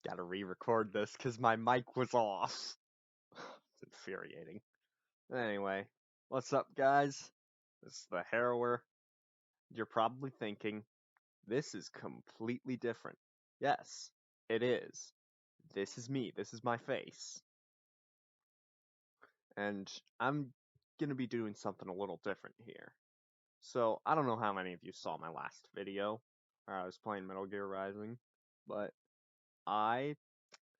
Gotta re-record this because my mic was off. It's infuriating. Anyway, what's up, guys? This is the Harrower. You're probably thinking, this is completely different. Yes, it is. This is me. This is my face. And I'm gonna be doing something a little different here. So, I don't know how many of you saw my last video where I was playing Metal Gear Rising, but I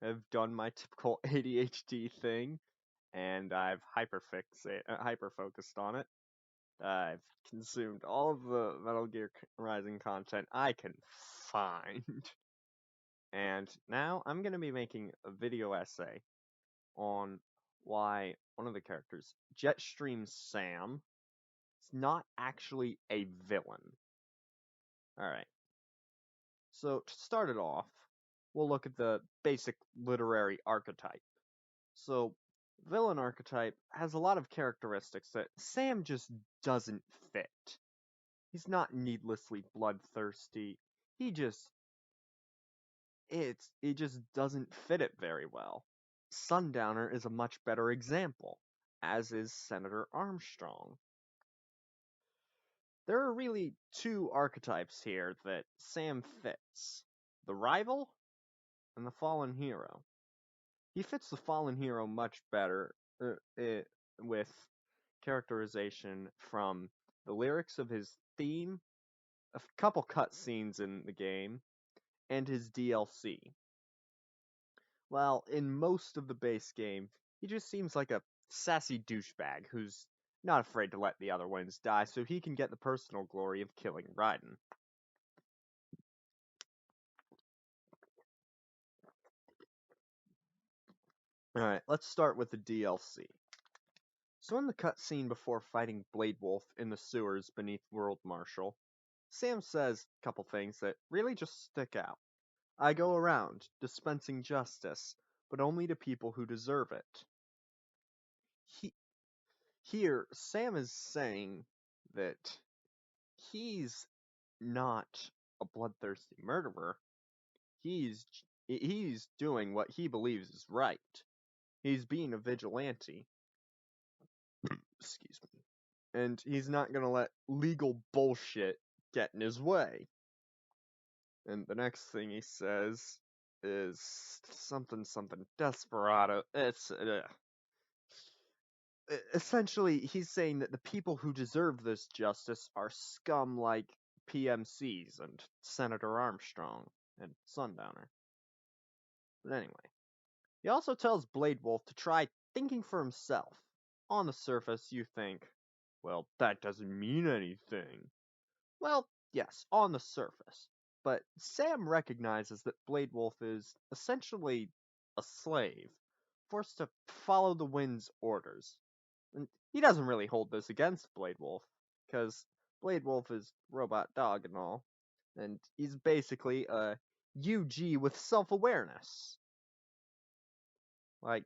have done my typical ADHD thing, and I've hyper focused on it. I've consumed all of the Metal Gear Rising content I can find, and now I'm gonna be making a video essay on why one of the characters, Jetstream Sam, is not actually a villain. Alright, so to start it off, we'll look at the basic literary archetype. So, villain archetype has a lot of characteristics that Sam just doesn't fit. He's not needlessly bloodthirsty. He just he just doesn't fit it very well. Sundowner is a much better example, as is Senator Armstrong. There are really two archetypes here that Sam fits: the rival and the fallen hero. He fits the fallen hero much better with characterization from the lyrics of his theme, a couple cutscenes in the game, and his DLC. While in most of the base game, he just seems like a sassy douchebag who's not afraid to let the other ones die so he can get the personal glory of killing Raiden. Alright, let's start with the DLC. So in the cutscene before fighting Blade Wolf in the sewers beneath World Marshal, Sam says a couple things that really just stick out. I go around, dispensing justice, but only to people who deserve it. Here, Sam is saying that he's not a bloodthirsty murderer. He's he's doing what he believes is right. He's being a vigilante. Excuse me. And he's not gonna let legal bullshit get in his way. And the next thing he says is something desperado. It's essentially he's saying that the people who deserve this justice are scum like PMCs and Senator Armstrong and Sundowner. But anyway, he also tells Blade Wolf to try thinking for himself. On the surface, you think, well, that doesn't mean anything. Well, yes, on the surface. But Sam recognizes that Blade Wolf is essentially a slave, forced to follow the wind's orders. And he doesn't really hold this against Blade Wolf, because Blade Wolf is robot dog and all, and he's basically a UG with self-awareness. Like,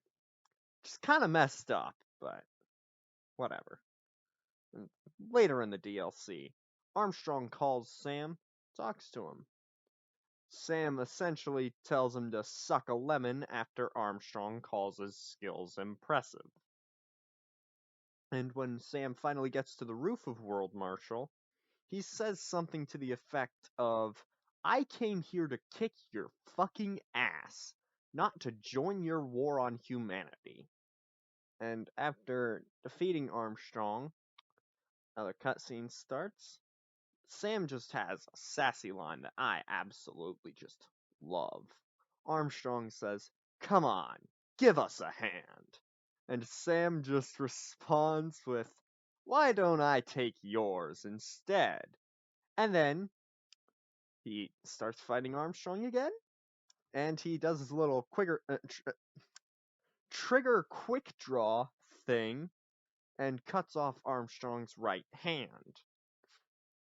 just kind of messed up, but whatever. And later in the DLC, Armstrong calls Sam, talks to him. Sam essentially tells him to suck a lemon after Armstrong calls his skills impressive. And when Sam finally gets to the roof of World Marshal, he says something to the effect of, I came here to kick your fucking ass, not to join your war on humanity. And after defeating Armstrong, another cutscene starts. Sam just has a sassy line that I absolutely just love. Armstrong says, come on, give us a hand. And Sam just responds with, why don't I take yours instead? And then he starts fighting Armstrong again, and he does his little trigger quick draw thing and cuts off Armstrong's right hand.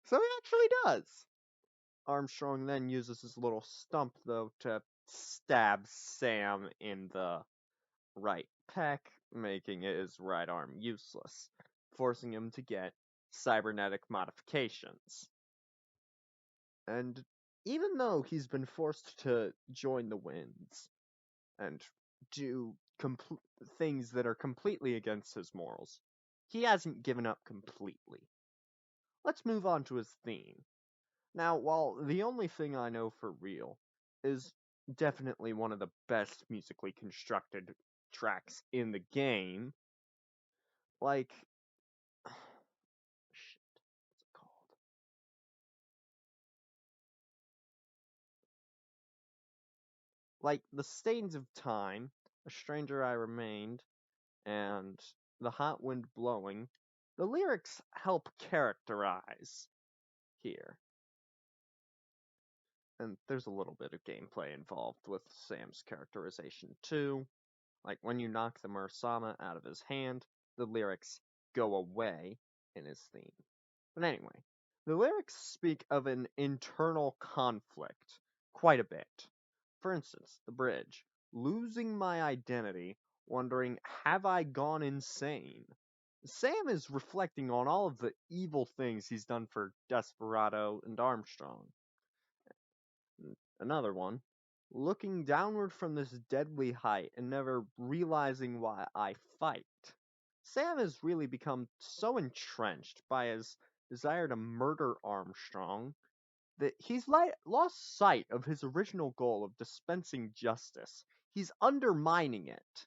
So he actually does. Armstrong then uses his little stump, though, to stab Sam in the right pec, making his right arm useless, forcing him to get cybernetic modifications. And Even though he's been forced to join the Winds and do things that are completely against his morals, he hasn't given up completely. Let's move on to his theme. Now, while the only thing I know for real is definitely one of the best musically constructed tracks in the game, like, shit, what's it called? Like, The Stains of Time, A Stranger I Remained, and The Hot Wind Blowing, the lyrics help characterize here. And there's a little bit of gameplay involved with Sam's characterization too. Like when you knock the Mursama out of his hand, the lyrics go away in his theme. But anyway, the lyrics speak of an internal conflict quite a bit. For instance, the bridge, losing my identity, wondering, have I gone insane? Sam is reflecting on all of the evil things he's done for Desperado and Armstrong. Another one, looking downward from this deadly height and never realizing why I fight. Sam has really become so entrenched by his desire to murder Armstrong that he's lost sight of his original goal of dispensing justice. He's undermining it.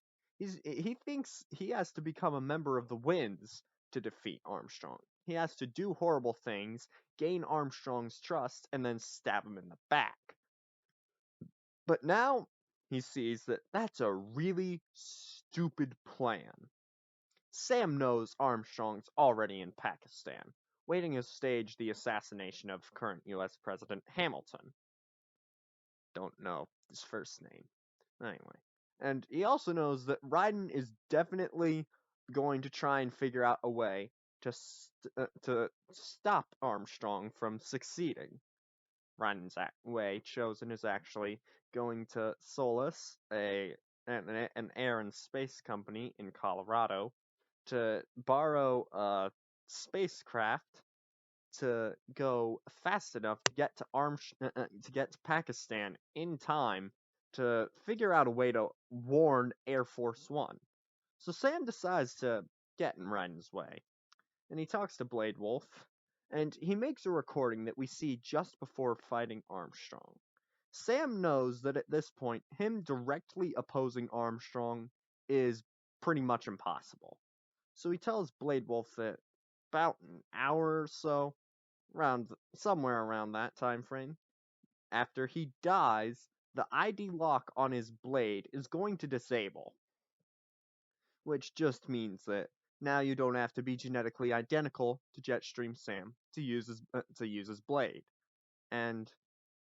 He thinks he has to become a member of the Winds to defeat Armstrong. He has to do horrible things, gain Armstrong's trust, and then stab him in the back. But now he sees that that's a really stupid plan. Sam knows Armstrong's already in Pakistan, waiting to stage the assassination of current US President Hamilton. Don't know his first name. Anyway. And he also knows that Ryden is definitely going to try and figure out a way to stop Armstrong from succeeding. Ryden's way chosen is actually going to Solus, an air and space company in Colorado, to borrow a spacecraft to go fast enough to get to Pakistan in time to figure out a way to warn Air Force One. So Sam decides to get in Ryden's way, and he talks to Blade Wolf, and he makes a recording that we see just before fighting Armstrong. Sam knows that at this point, him directly opposing Armstrong is pretty much impossible. So he tells Blade Wolf that about an hour or so, somewhere around that time frame, after he dies, the ID lock on his blade is going to disable, which just means that now you don't have to be genetically identical to Jetstream Sam to use his blade. And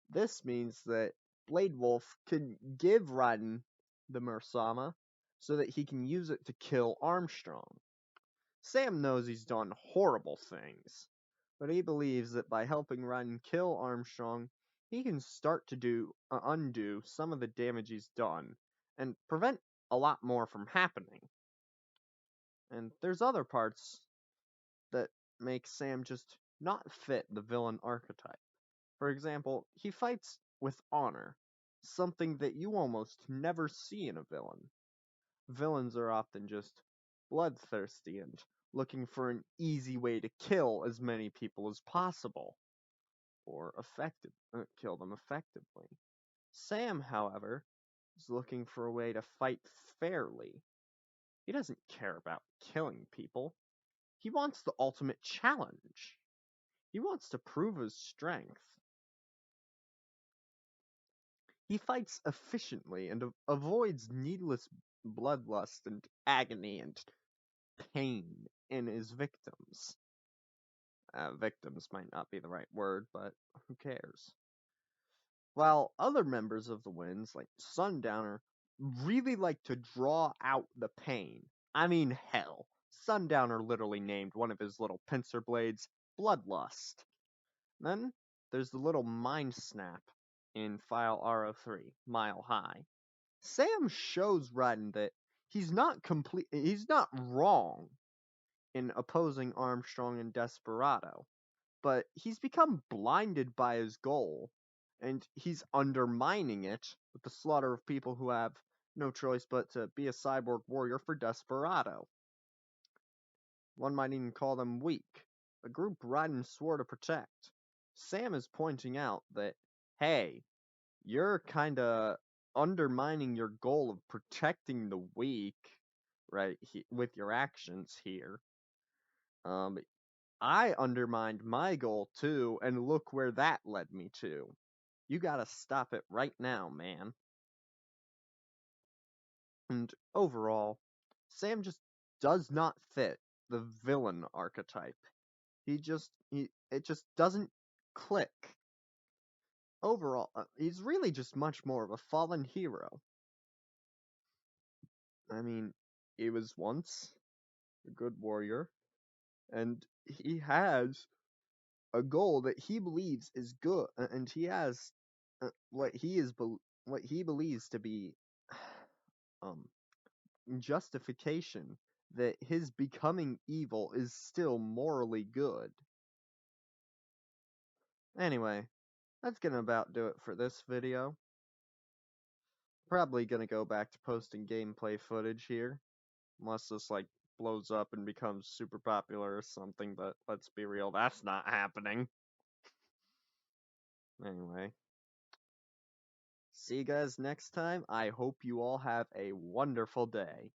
this means that Blade Wolf can give Raiden the Mursama so that he can use it to kill Armstrong. Sam knows he's done horrible things, but he believes that by helping Raiden kill Armstrong, he can start to undo some of the damage he's done and prevent a lot more from happening. And there's other parts that make Sam just not fit the villain archetype. For example, he fights with honor, something that you almost never see in a villain. Villains are often just bloodthirsty and looking for an easy way to kill as many people as possible, or kill them effectively. Sam, however, is looking for a way to fight fairly. He doesn't care about killing people. He wants the ultimate challenge. He wants to prove his strength. He fights efficiently and avoids needless bloodlust and agony and pain in his victims. Victims might not be the right word, but who cares? While other members of the Winds, like Sundowner, really like to draw out the pain. I mean, hell, Sundowner literally named one of his little pincer blades Bloodlust. Then there's the little Mind Snap in File RO3, Mile High. Sam shows Raiden that he's not wrong in opposing Armstrong and Desperado, but he's become blinded by his goal and he's undermining it with the slaughter of people who have no choice but to be a cyborg warrior for Desperado. One might even call them weak, a group Raiden swore to protect. Sam is pointing out that, hey, you're kinda undermining your goal of protecting the weak, right, with your actions here. Um, I undermined my goal too, and look where that led me to. You gotta stop it right now, man. And overall, Sam just does not fit the villain archetype. It just doesn't click. Overall, he's really just much more of a fallen hero. I mean, he was once a good warrior, and he has a goal that he believes is good, and he has what he believes to be um justification that his becoming evil is still morally good. Anyway, that's gonna about do it for this video. Probably gonna go back to posting gameplay footage here, unless this like blows up and becomes super popular or something, but let's be real, that's not happening. Anyway, see you guys next time. I hope you all have a wonderful day.